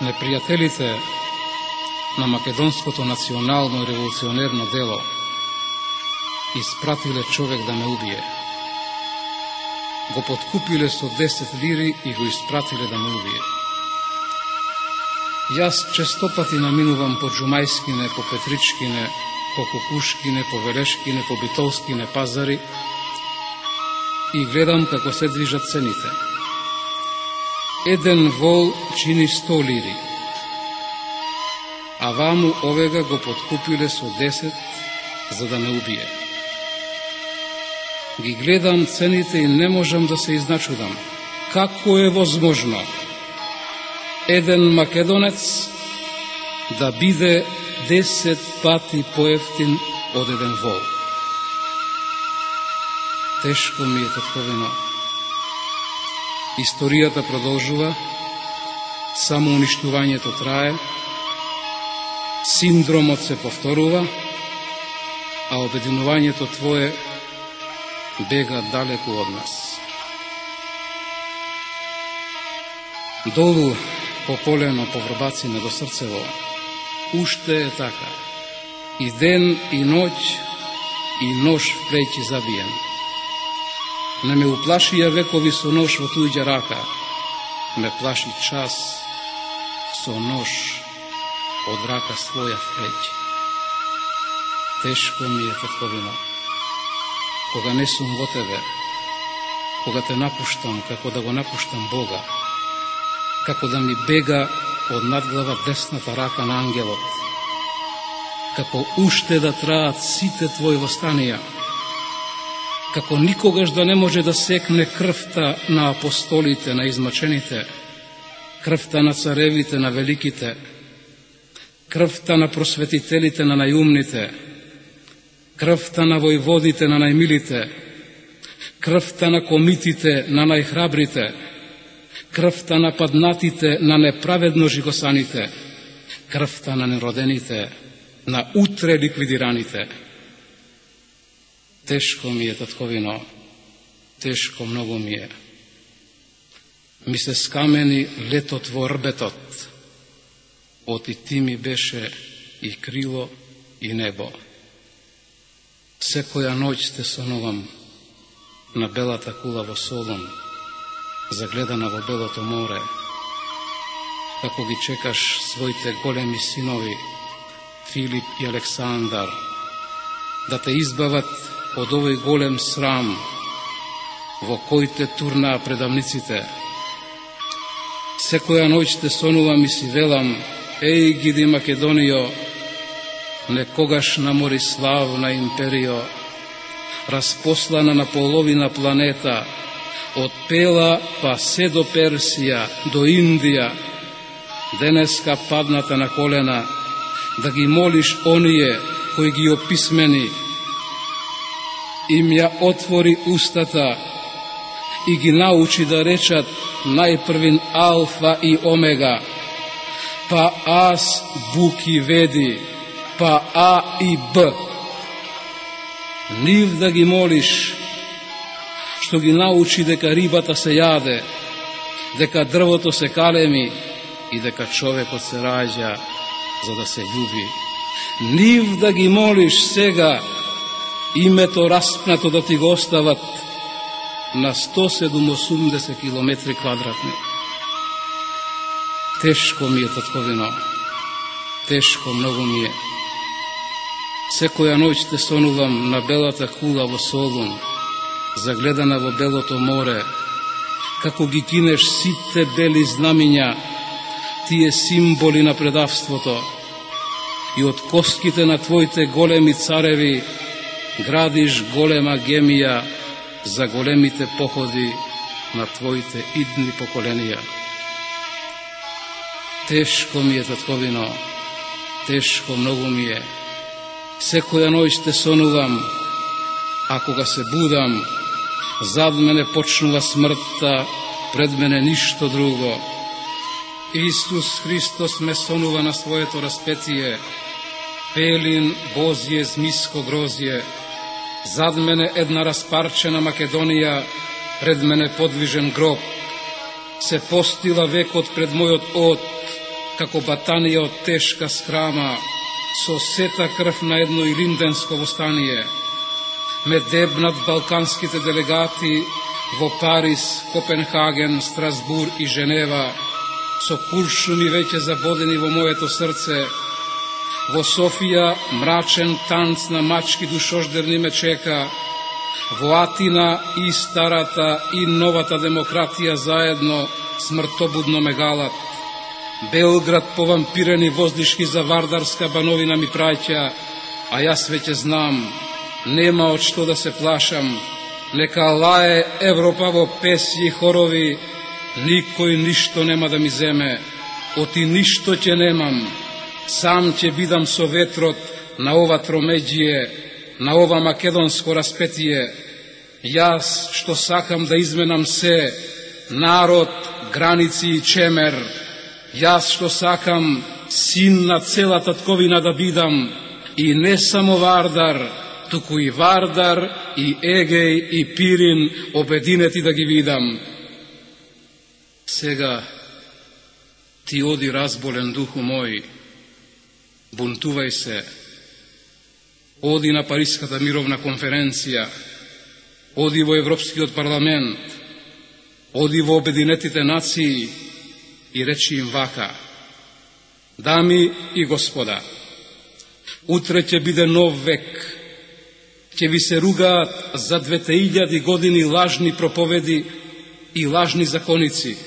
Непријателите на македонското национално и револуционерно дело испратиле човек да ме убие. Го подкупиле со 10 лири и го испратиле да ме убие. Јас честопати наминувам по Џумајскине, по Петричкине, по Кукушкине, по Велешкине, по Битолскине пазари и гледам како се движат цените. Еден вол чини 100 лири, а ваму овега го подкупиле со 10 за да ме убие. Ги гледам цените и не можам да се изначудам. Како е возможно еден македонец да биде 10 пати поевтин од еден вол? Тешко ми е татковино. Историјата продолжува, само уништувањето трае, синдромот се повторува, а обединувањето Твое бега далеку од нас. Долу по полено, по врбациме до срцево, уште е така. И ден, и ноќ, и нож в плеќи забиен. Не ме уплашија векови со нож во туѓа рака, ме плаши час со нож од рака своја в плеќи. Тешко ми е, татковино, кога не сум во Тебе, кога Те напуштам, како да го напуштам Бога, како да ми бега од надглава десната рака на ангелот, како уште да траат сите Твои востанија, како никогаш да не може да секне крвта на апостолите, на измачените, крвта на царевите, на великите, крвта на просветителите, на најумните, крвта на војводите, на најмилите, крвта на комитите, на најхрабрите, крвта на паднатите, на неправедно жигосаните, крвта на неродените, на утре ликвидираните. Тешко ми е, татковино, тешко многу ми е. Ми се скамени летот во рбетот, оти Ти ми беше и крило и небо. Секоја ноќ те сонувам на белата кула во Солун, загледана во белото море, како ги чекаш своите големи синови, Филип и Александар, да те избават од овој голем срам во кој те турнаа предавниците. Секоја ноќ те сонувам и си велам: еј, гиди Македонијо, некогаш на мори славна империо, распослана на половина планета, од Пела па се до Персија, до Индија, денеска падната на колена, да ги молиш оние кои ги описмени, им ја отвори устата и ги научи да речат најпрвин алфа и омега, па аз буки веди, па А и Б. Нив да ги молиш, што ги научи дека рибата се јаде, дека дрвото се калеми и дека човекот се раѓа за да се љуби. Нив да ги молиш сега името распнато да ти го остават на 187 километри квадратни. Тешко ми е, татковино, тешко многу ми е. Секоја ноќ те сонувам на белата кула во Солун, загледана во белото море, како ги кинеш сите бели знамиња, тие символи на предавството, и од костките на Твоите големи цареви градиш голема гемија за големите походи на Твоите идни поколенија. Тешко ми е, татковино, тешко многу ми е. Секоја ноќ те сонувам, а кога се будам, зад мене почнува смртта, пред мене ништо друго. Исус Христос ме сонува на своето распетие, пелин Бозје змиско грозје, зад мене една распарчена Македонија, пред мене подвижен гроб. Се постила векот пред мојот од, како батанија од тешка скрама, со сета крв на едно илинденско востание. Ме дебнат балканските делегати во Париз, Копенхаген, Страсбур и Женева, со куршуми веќе забодени во моето срце. Во Софија мрачен танц на мачки душождерни ме чека. Во Атина и старата и новата демократија заедно смртобудно ме галат. Белград повампирени воздишки за Вардарска бановина ми праќа, а јас веќе знам, нема од што да се плашам. Нека лае Европа во песји и хорови, никој ништо нема да ми земе, оти ништо ќе немам, сам ќе бидам со ветрот на ова тромеđije, на ова македонско распетие. Јас што сакам да изменам се, народ, граници и чемер, јас што сакам син на цела татковина да бидам, и не само Вардар, туку и Вардар, и Егеј, и Пирин, обединети да ги видам. Сега ти оди разболен духу мој, бунтувај се, оди на Париската мировна конференција, оди во Европскиот парламент, оди во Обединетите нации и речи им вака: дами и господа, утре ќе биде нов век, ќе ви се ругаат за 2000 години лажни проповеди и лажни законици,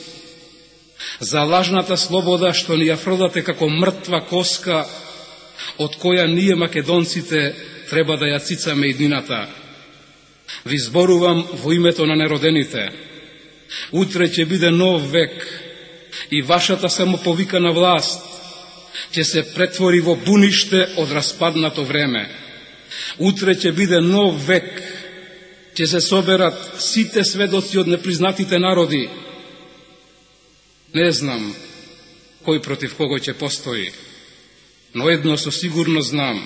за лажната слобода што ни ја фрлате како мртва коска, од која ние македонците треба да ја цицаме иднината. Ви зборувам во името на неродените. Утре ќе биде нов век и вашата самоповикана власт ќе се претвори во буниште од распаднато време. Утре ќе биде нов век, ќе се соберат сите сведоци од непризнатите народи. Не знам кој против кого ќе постои, но едно со сигурно знам,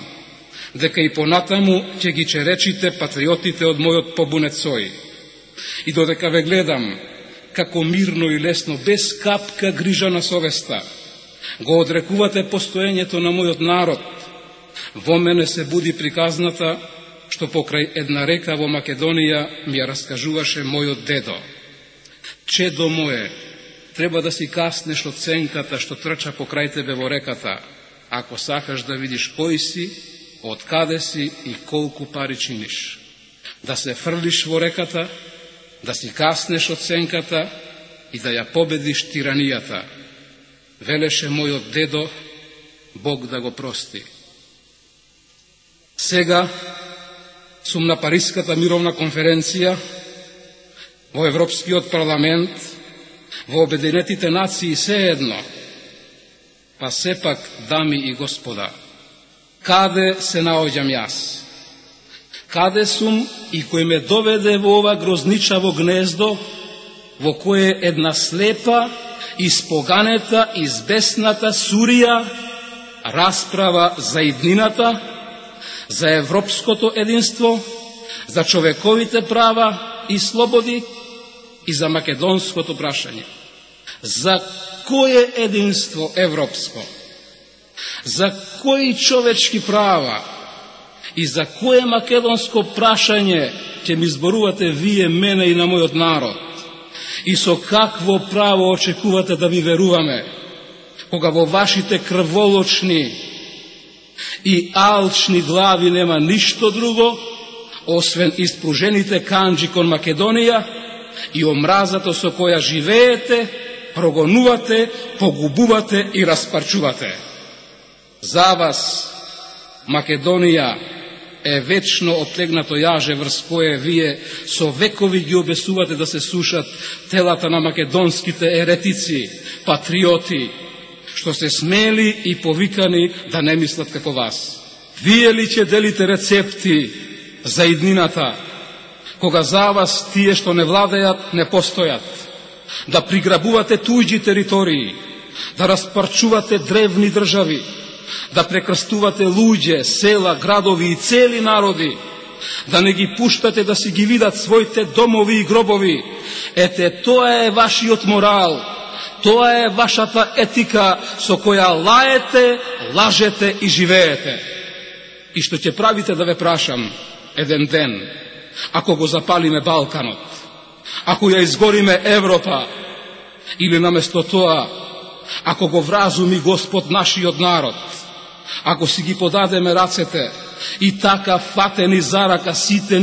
дека и понатаму ќе ги черечите патриотите од мојот побунет сој. И додека ве гледам, како мирно и лесно, без капка грижа на совеста, го одрекувате постоењето на мојот народ, во мене се буди приказната што покрај една река во Македонија ми ја раскажуваше мојот дедо. Чедо моје, треба да си каснеш од сенката што трча покрај тебе во реката, ако сакаш да видиш кој си, од каде си и колку пари чиниш. Да се фрлиш во реката, да си каснеш од сенката и да ја победиш тиранијата. Велеше мојот дедо, Бог да го прости. Сега сум на Париската мировна конференција, во Европскиот парламент, во Обединетите нации сеедно. Па сепак, дами и господа, каде се наоѓам јас? Каде сум и кој ме доведе во ова грозничаво гнездо, во кое една слепа, испоганета, избесната Сурија расправа за иднината, за европското единство, за човековите права и слободи и за македонското прашање. За кое единство европско? За кои човечки права и за кое македонско прашање ќе ми зборувате вие, мене и на мојот народ? И со какво право очекувате да ви веруваме, кога во вашите крволочни и алчни глави нема ништо друго, освен испружените канџи кон Македонија и омразата со која живеете, прогонувате, погубувате и распарчувате? За вас Македонија е вечно оттегнато јаже врз кое вие со векови ги обесувате да се сушат телата на македонските еретици, патриоти, што се смели и повикани да не мислат како вас. Вие ли ќе делите рецепти за иднината, кога за вас тие што не владеат не постојат? Да приграбувате туѓи територии, да распарчувате древни држави, да прекрстувате луѓе, села, градови и цели народи, да не ги пуштате да си ги видат своите домови и гробови. Ете, тоа е вашиот морал, Тоа е вашата етика со која лаете, лажете и живеете. И што ќе правите, да ве прашам еден ден, ако го запалиме Балканот, ако ја изгориме Европа, или наместо тоа, ако го вразуми Господ нашиот народ, ако си ги подадеме рацете и така фатени за рака сите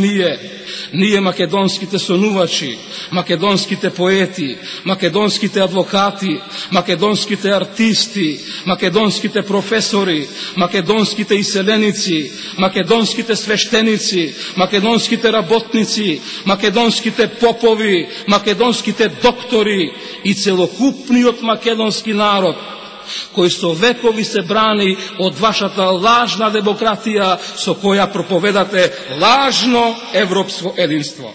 ние македонските сонувачи, македонските поети, македонските адвокати, македонските артисти, македонските професори, македонските иселеници, македонските свештеници, македонските работници, македонските попови, македонските доктори и целокупниот македонски народ, кој со векови се брани од вашата лажна демократија со која проповедате лажно европско единство.